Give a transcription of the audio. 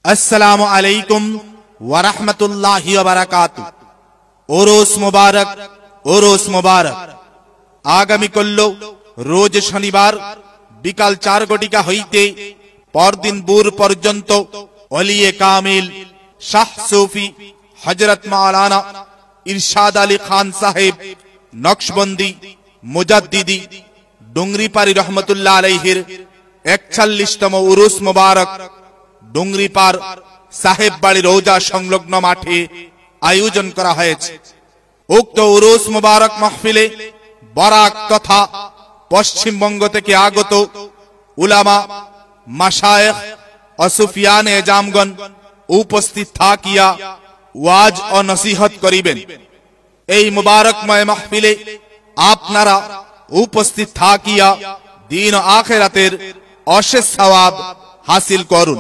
अस्सलामु अलैकुम व रहमतुल्लाहि व बाराकातुहू। ओरोस मुबारक, ओरोस मुबारक। आगामी कल्ल रोज शनिवार बिकाल 4 घटिका हईते परदिन भोर पर्यन्त ओलिए कामिल शाह सूफी हजरत मौलाना इरशाद अली खान साहेब नक्शबंदी मुजाद्दिदी डुंगरीपाड़ी रहमतुल्लाह अलैहिर 41तम उरुस मुबारक डुंगरीपाड़ साहेब बाड़ी रोजा संलग्न माठे आयोजन करा हयेछे। उक्त उरुस मुबारक महफिले बराक तथा पश्चिमबंग थेके आगत उलामा माशायख और सुफियान एजामगण उपस्थित थाकिया वाज और नसीहत करिबेन। এই মুবারকময় মাহফিলে আপনারা উপস্থিত থাকিয়া দিন ও আখিরাতের অশেষ সওয়াব হাসিল করুন।